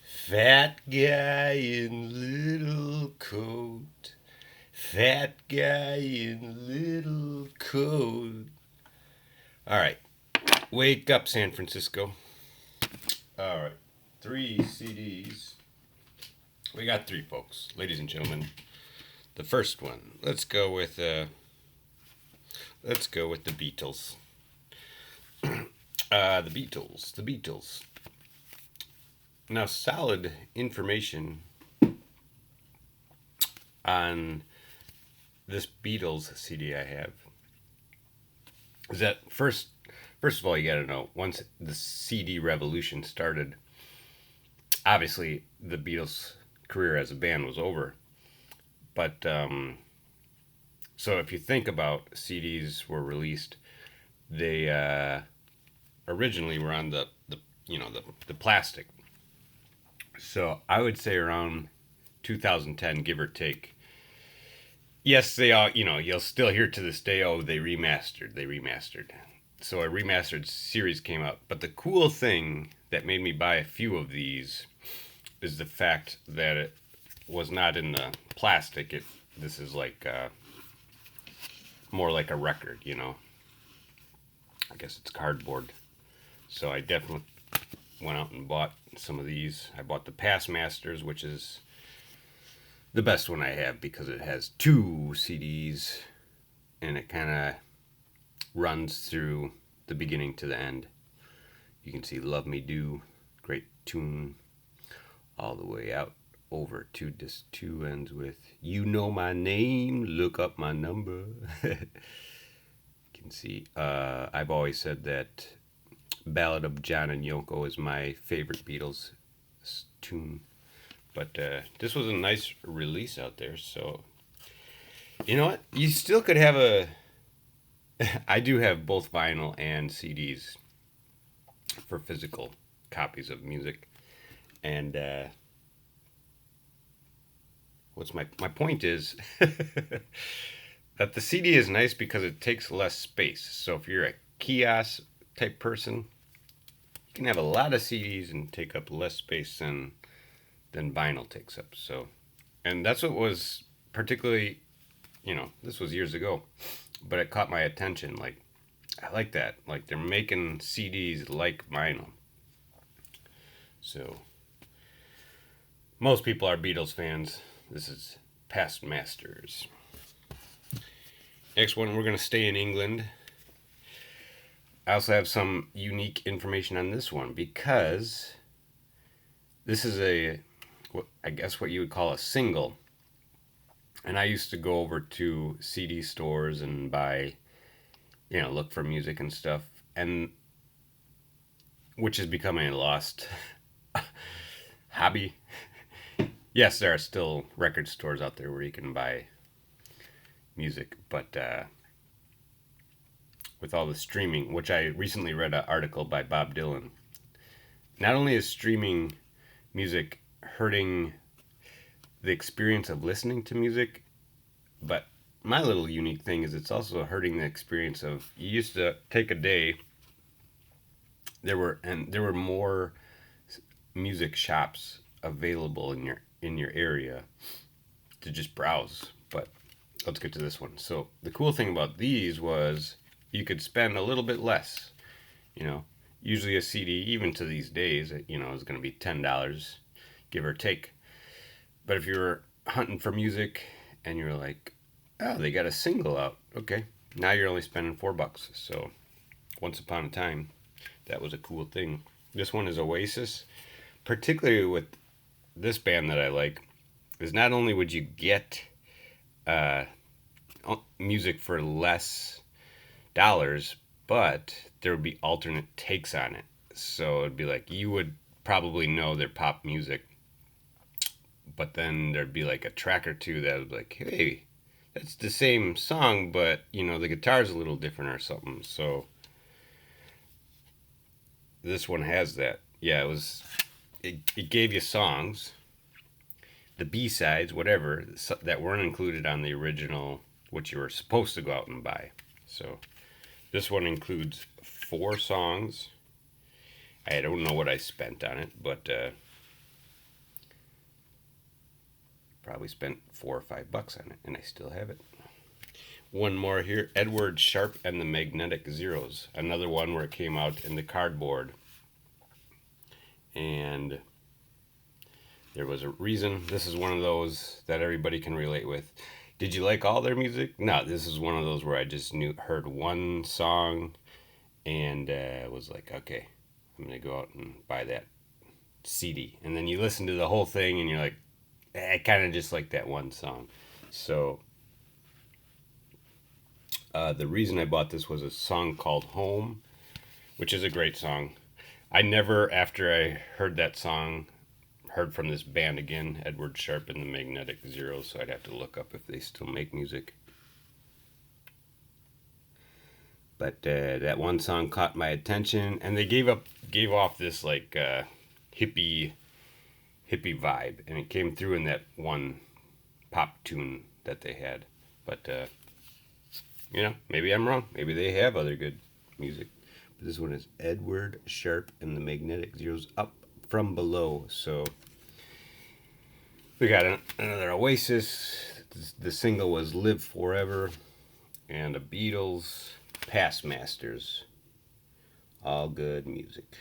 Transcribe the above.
Fat guy in little coat. Fat guy in little coat. All right. Wake up, San Francisco. All right. Three CDs. We got three, folks. Ladies and gentlemen. The first one. Let's go with the Beatles. The Beatles. The Beatles. Now, solid information on this Beatles CD I have is that first of all, you got to know, once the CD revolution started, obviously the Beatles' career as a band was over. But so if you think about CDs were released, they originally were on the plastic. So I would say around 2010, give or take. Yes, they are. You'll still hear to this day. Oh, they remastered. They remastered. So a remastered series came out. But the cool thing that made me buy a few of these is the fact that it was not in the plastic. This is like more like a record. I guess it's cardboard. So I definitely went out and bought some of these. I bought the Past Masters, which is the best one I have because it has two CDs and it kind of runs through the beginning to the end. You can see Love Me Do, great tune, all the way out over to this two ends with You Know My Name, Look Up My Number. You can see I've always said that Ballad of John and Yoko is my favorite Beatles tune. But this was a nice release out there. So, you know what? You still could have a. I do have both vinyl and CDs for physical copies of music. And what's my point is that the CD is nice because it takes less space. So if you're a kiosk type person, you can have a lot of CDs and take up less space than vinyl takes up. So, and that's what was particularly, this was years ago, but it caught my attention. Like, I like that. Like, they're making CDs like vinyl. So, most people are Beatles fans. This is Past Masters. Next one, we're going to stay in England. I also have some unique information on this one because this is I guess what you would call a single. And I used to go over to CD stores and buy, look for music and stuff, and which is becoming a lost hobby. Yes, there are still record stores out there where you can buy music, but with all the streaming, which I recently read an article by Bob Dylan, not only is streaming music hurting the experience of listening to music, but my little unique thing is it's also hurting the experience of, you used to take a day, there were more music shops available in your area to just browse. But let's get to this one. So the cool thing about these was you could spend a little bit less. Usually a CD, even to these days, is going to be $10, give or take. But if you're hunting for music and you're like, oh, they got a single out, okay, now you're only spending $4. So once upon a time, that was a cool thing. This one is Oasis, particularly with this band that I like, is not only would you get music for less dollars, but there would be alternate takes on it. So it'd be like, you would probably know their pop music, but then there'd be like a track or two that would be like, hey, that's the same song, but the guitar's a little different or something. So this one has that. Yeah, it gave you songs, the B-sides, whatever, that weren't included on the original, what you were supposed to go out and buy. So this one includes 4 songs, I don't know what I spent on it, but probably spent $4 or $5 on it, and I still have it. One more here, Edward Sharpe and the Magnetic Zeros. Another one where it came out in the cardboard. And there was a reason. This is one of those that everybody can relate with. Did you like all their music? No, this is one of those where I just heard one song and was like, okay, I'm going to go out and buy that CD. And then you listen to the whole thing and you're like, I kind of just like that one song. So the reason I bought this was a song called Home, which is a great song. I never, after I heard that song, heard from this band again, Edward Sharpe and the Magnetic Zeros, so I'd have to look up if they still make music. But that one song caught my attention, and they gave off this like hippie vibe, and it came through in that one pop tune that they had. But maybe I'm wrong. Maybe they have other good music. But this one is Edward Sharpe and the Magnetic Zeros, Up From Below. So we got another Oasis. The single was Live Forever, and the Beatles, Past Masters. All good music.